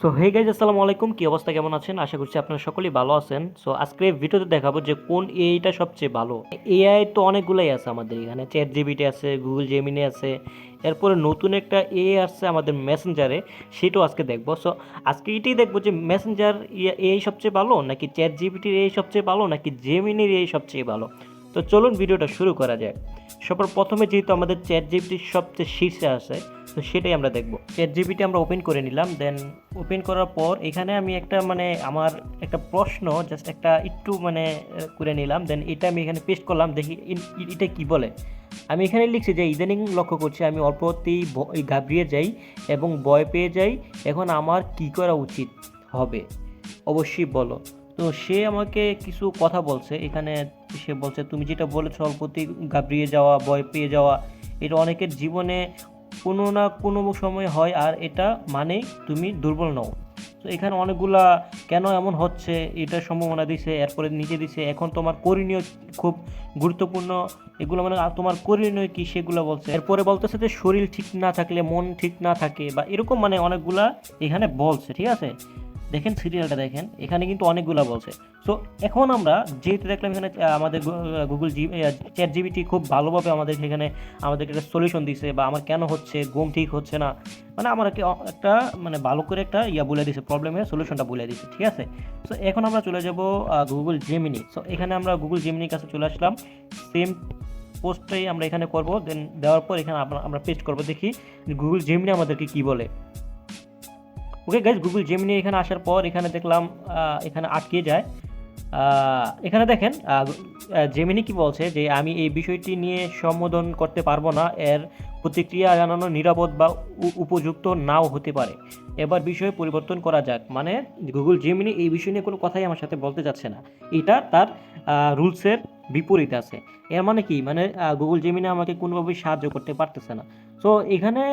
So hey guys, আসসালামু আলাইকুম। কি অবস্থা, কেমন আছেন? আশা করছি আপনারা সকলেই ভালো আছেন। সো আজকে ভিডিওতে দেখাবো যে কোন এআইটা সবচেয়ে ভালো। এআই তো অনেকগুলাই আছে আমাদের এখানে, চ্যাট জিপিটি আছে, গুগল জেমিনি আছে, এরপরে নতুন একটা এআই আসছে আমাদের মেসেঞ্জারে, সেটাও আজকে দেখবো। সো আজকে এটাই দেখবো যে মেসেঞ্জার এআই সবচেয়ে ভালো, নাকি চ্যাট জিপিটির এআই সবচেয়ে ভালো, নাকি জেমিনির এআই সবচেয়ে ভালো। তো চলুন ভিডিওটা শুরু করা যায়। সবার প্রথমে যেহেতু আমাদের চ্যাট জিপিটি সবচেয়ে শীর্ষে আছে, তো সেটাই আমরা দেখব। চ্যাট জিপিটি আমরা ওপেন করে নিলাম। দেন ওপেন করার পর এখানে আমি একটা আমার একটা প্রশ্ন জাস্ট একটা একটু করে নিলাম। দেন এটা আমি এখানে পেস্ট করলাম, দেখি এটা কি বলে। আমি এখানে লিখছি যে ইদানিং লক্ষ্য করছি আমি অল্পতেই ঘাবড়িয়ে যাই এবং ভয় পেয়ে যাই। এখন আমার কি করা উচিত হবে, অবশ্যই বলো। তো সে আমাকে কিছু কথা বলছে এখানে। সে বলছে তুমি যেটা বলেছো অল্পতেই ঘাবড়িয়ে যাওয়া, ভয় পেয়ে যাওয়া, এটা অনেকের জীবনে কোনো না কোনো সময় হয়, আর এটা মানেই তুমি দুর্বল নও। তো এখানে অনেকগুলা কেন এমন হচ্ছে এটার সম্ভাবনা দিছে, এরপরে নিচে দিছে এখন তোমার করণীয় খুব গুরুত্বপূর্ণ, এগুলো তোমার করণীয় কি সেগুলো বলছে। এরপরে বলতেছে যে শরীর ঠিক না থাকলে মন ঠিক না থাকে, বা এরকম অনেকগুলা এখানে বলছে। ঠিক আছে, দেখেন সিরিয়ালটা দেখেন, এখানে কিন্তু অনেকগুলা বলছে। সো এখন আমরা যেহেতু দেখলাম এখানে আমাদের গুগল চ্যাট জিপিটি খুব ভালোভাবে আমাদের এখানে আমাদেরকে একটা সলিউশন দিছে, বা আমার কেন হচ্ছে ঘুম ঠিক হচ্ছে না, আমার একটা ভালো করে একটা বলে দিছে, প্রবলেমের সলিউশনটা বলে দিছে। ঠিক আছে, সো এখন আমরা চলে যাব গুগল জেমিনি। সো এখানে আমরা গুগল জেমিনির কাছে চলে আসলাম। সেম পোস্টটাই আমরা এখানে করব। দেন দেওয়ার পর এখানে আমরা পেস্ট করব, দেখি গুগল জেমিনি আমাদেরকে কি বলে। ওকে গাইজ, গুগল জেমিনি এখানে আসার পর এখানে দেখলাম এখানে আটকে যায়। এখানে দেখেন জেমিনি কি বলছে যে আমি এই বিষয়টি নিয়ে সম্বোধন করতে পারবো না, এর প্রতিক্রিয়া জানানো নিরাপদ বা উপযুক্ত নাও হতে পারে, এবার বিষয় পরিবর্তন করা যাক। গুগল জেমিনি এই বিষয় নিয়ে কোনো কথাই আমার সাথে বলতে যাচ্ছে না, এটা তার রুলসের বিপরীত আছে। এর মানে কি, গুগল জেমিনি আমাকে কোনোভাবেই সাহায্য করতে পারতেছে না। সো এখানে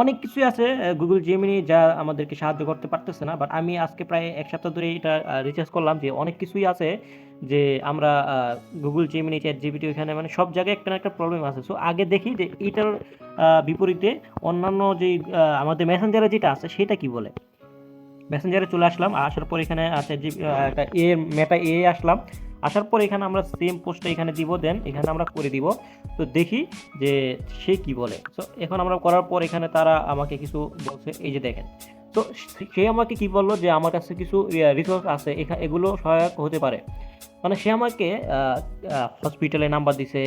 অনেক কিছুই আছে গুগল জেমিনি যা আমাদেরকে সাহায্য করতে পারতেছে না, বাট আমি আজকে প্রায় এক সপ্তাহ ধরে এটা রিসার্চ করলাম যে অনেক কিছুই আছে যে আমরা গুগল জেমিনি, চ্যাট জিপিটি, ওইখানে সব জায়গায় একটা না একটা প্রবলেম আছে। সো আগে দেখি যে এটার বিপরীতে অন্যান্য যে আমাদের মেসেঞ্জারে যেটা আছে সেটা কি বলে। মেসেঞ্জারে চলে আসলাম, আসার পর এখানে আছে যে একটা মেটা আসলাম। আসার পর এখানে আমরা সেম পোস্টটা এখানে দিব, দেন এখানে আমরা করে দিব। তো দেখি যে সে কি বলে। সো এখন আমরা করার পর এখানে তারা আমাকে কিছু বলছে, এই যে দেখেন। তো সে আমাকে কি বললো যে আমার কাছে কিছু রিসোর্স আছে, এগুলো সহায়ক হতে পারে। সে আমাকে হসপিটালের নাম্বার দিছে,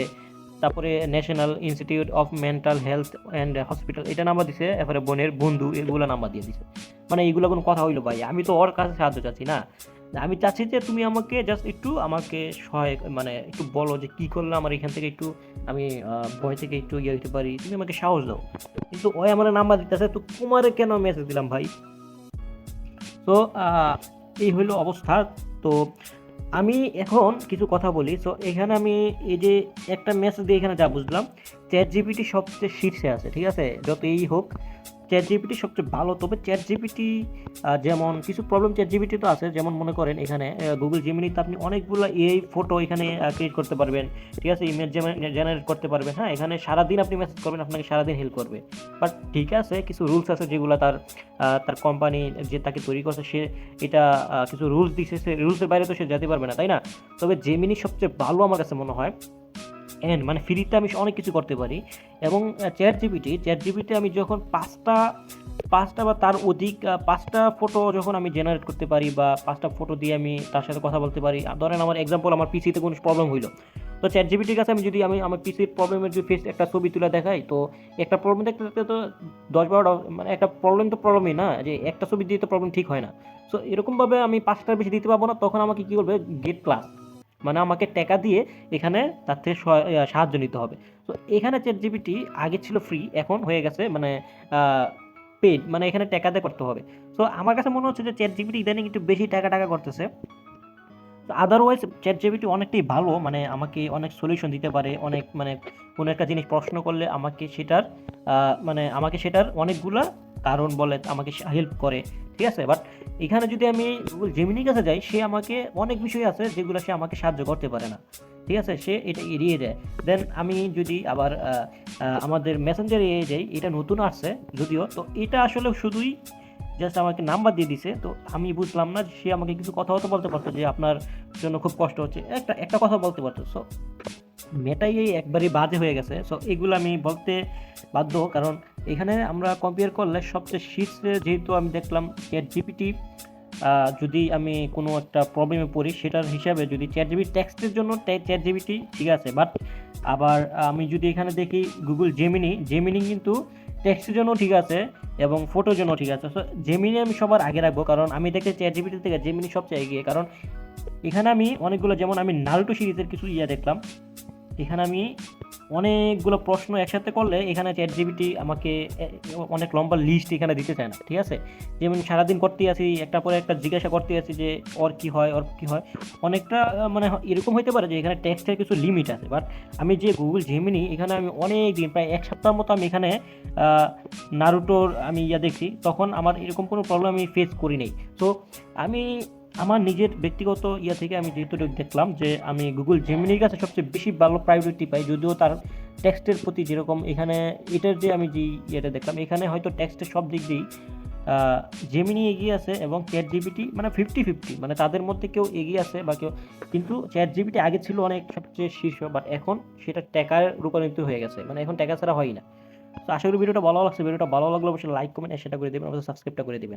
তারপরে national institute of mental health and hospital এটা নাম্বার দিছে, এরপরে বোনের বন্ধু এগুলো নাম্বার দিয়ে দিছে। এইগুলো কোনো কথা হইলো ভাই? আমি তো ওর কাছে সাহায্য চাচ্ছি না, আমি চাচ্ছি যে তুমি আমাকে জাস্ট একটু আমাকে সহায়ক একটু বলো যে কি করলে আমার এখান থেকে একটু আমি ভয় থেকে একটু হইতে পারি, তুমি আমাকে সাহস দাও। কিন্তু ওই আমার নাম্বার দিতেছে, তো তোমারে কেন মেসেজ দিলাম ভাই? তো এই হইলো অবস্থা। তো আমি এখন কিছু কথা বলি। সো এখানে আমি এই যে একটা মেসেজ দিয়ে এখানে যা বুঝলাম, চ্যাট জিপিটি সবচেয়ে শীর্ষে আছে। ঠিক আছে, যতই হোক চ্যাট জিপিটি সবচেয়ে ভালো। তবে চ্যাট জিপিটি যেমন কিছু প্রবলেম চ্যাট জিপিটি তো আছে, যেমন মনে করেন এখানে গুগল জিমিনিতে আপনি অনেকগুলো এআই ফটো এখানে ক্রিয়েট করতে পারবেন। ঠিক আছে, ইমেজ জেনারেট করতে পারবেন। হ্যাঁ, এখানে সারাদিন আপনি মেসেজ করবেন, আপনাকে সারাদিন হেল্প করবে। বাট ঠিক আছে, কিছু রুলস আছে যেগুলো তার তার কোম্পানি যে তাকে তৈরি করছে সে এটা কিছু রুলস দিচ্ছে, সে রুলসের বাইরে তো সে যেতে পারবে না, তাই না? তবে জেমিনি সবচেয়ে ভালো আমার কাছে মনে হয়। অ্যান্ড ফ্রিতে আমি অনেক কিছু করতে পারি। এবং চ্যাট জিপিটি আমি যখন পাঁচটা বা তার অধিক পাঁচটা ফটো যখন আমি জেনারেট করতে পারি, বা পাঁচটা ফটো দিয়ে আমি তার সাথে কথা বলতে পারি। ধরেন আমার এক্সাম্পল, আমার পিসিতে কোনো প্রবলেম হইলো, তো চ্যাট জিপিটির কাছে আমি যদি আমার পিসির প্রবলেমের যদি ফেস একটা ছবি তুলে দেখাই, তো একটা প্রবলেম দেখতে দেখতে তো 10-12টা একটা প্রবলেম তো প্রবলেমই না, যে একটা ছবি দিয়ে তো প্রবলেম ঠিক হয় না। সো এরকমভাবে আমি 5টার বেশি দিতে পারবো না, তখন আমাকে কী করবে, গেট প্লাস, আমাকে টাকা দিয়ে এখানে তার থেকে সাহায্য নিতে হবে। তো এখানে চ্যাট জিপিটি আগে ছিল ফ্রি, এখন হয়ে গেছে পেড, এখানে টাকা দিয়ে করতে হবে। সো আমার কাছে মনে হচ্ছে যে চ্যাট জিপিটি ইদানিং একটু বেশি টাকা করতেছে। তো আদারওয়াইজ চ্যাট জিপিটি অনেকটাই ভালো, আমাকে অনেক সলিউশন দিতে পারে, অনেক কোনো একটা জিনিস প্রশ্ন করলে আমাকে সেটার অনেকগুলা কারণ বলে আমাকে হেল্প করে। ঠিক আছে, বাট এখানে যদি আমি গুগল জেমিনির কাছে যাই, সে আমাকে অনেক বিষয় আছে যেগুলো সে আমাকে সাহায্য করতে পারে না। ঠিক আছে, সে এটা এড়িয়ে যায়। দেন আমি যদি আবার আমাদের মেসেঞ্জারে যাই, এটা নতুন আসছে যদিও, তো এটা আসলে শুধুই জাস্ট আমাকে নাম্বার দিয়ে দিছে। তো আমি বুঝলাম না যে সে আমাকে কিছু কথাও বলতে পারতো যে আপনার জন্য খুব কষ্ট হচ্ছে, একটা কথা বলতে পারতো। সো মেটাই এই একবারই বাজে হয়ে গেছে। সো এগুলো আমি বলতে বাধ্য, কারণ এখানে আমরা কম্পেয়ার করলে সবচেয়ে শীর্ষে যেহেতু আমি দেখলাম চ্যাট জিপিটি। যদি আমি কোনো একটা প্রবলেমে পড়ি সেটার হিসাবে যদি চ্যাট জিপিটি টেক্সটের জন্য চ্যাট জিপিটি ঠিক আছে, বাট আবার আমি যদি এখানে দেখি গুগল জেমিনি কিন্তু টেক্সটের জন্য ঠিক আছে এবং ফটোর জন্য ঠিক আছে। সো জেমিনি আমি সবার আগে রাখবো, কারণ আমি দেখি চ্যাট জিপিটি থেকে জেমিনি সবচেয়ে এগিয়ে। কারণ এখানে আমি অনেকগুলো, যেমন আমি নারুটো সিরিজের কিছু দেখলাম, এখানে আমি অনেকগুলো প্রশ্ন একসাথে করলে এখানে চ্যাট জিপিটি আমাকে অনেক লম্বা লিস্ট এখানে দিতে চায় না, ঠিক আছে। যেমন সারাদিন করতে আছি, একটা পরে একটা জিজ্ঞাসা করতে আছি যে ওর কী হয় অনেকটা মানে এরকম হতে পারে যে এখানে টেক্সটের কিছু লিমিট আছে। বাট আমি যে গুগল জেমিনি, এখানে আমি অনেক দিন প্রায় এক সপ্তাহ মতো আমি এখানে নারুটোর আমি দেখছি, তখন আমার এরকম কোনো প্রবলেম আমি ফেস করি নাই। তো আমি আমার নিজের ব্যক্তিগত থেকে আমি যেহেতু দেখলাম যে আমি গুগল জেমিনির কাছে সবচেয়ে বেশি ভালো প্রায়োরিটি পাই, যদিও তার টেক্সটের প্রতি যেরকম এখানে এটার যে আমি যে দেখলাম, এখানে হয়তো টেক্সটের সব দিক দিয়েই জেমিনি এগিয়ে আছে এবং চ্যাট জিপিটি মানে 50-50, মানে তাদের মধ্যে কেউ এগিয়ে আছে বা কেউ, কিন্তু চ্যাট জিপিটি আগে ছিল অনেক সবচেয়ে শীর্ষ, বাট এখন সেটা ট্যাকার রূপান্তরিত হয়ে গেছে, মানে এখন ট্যাকা ছাড়া হয় না। তো আশা করি ভিডিওটা ভালো লাগছে। ভিডিওটা ভালো লাগলে অবশ্যই লাইক কমেন্ট সেটা করে দেবেন, অবশ্যই সাবস্ক্রাইবটা করে দেবেন।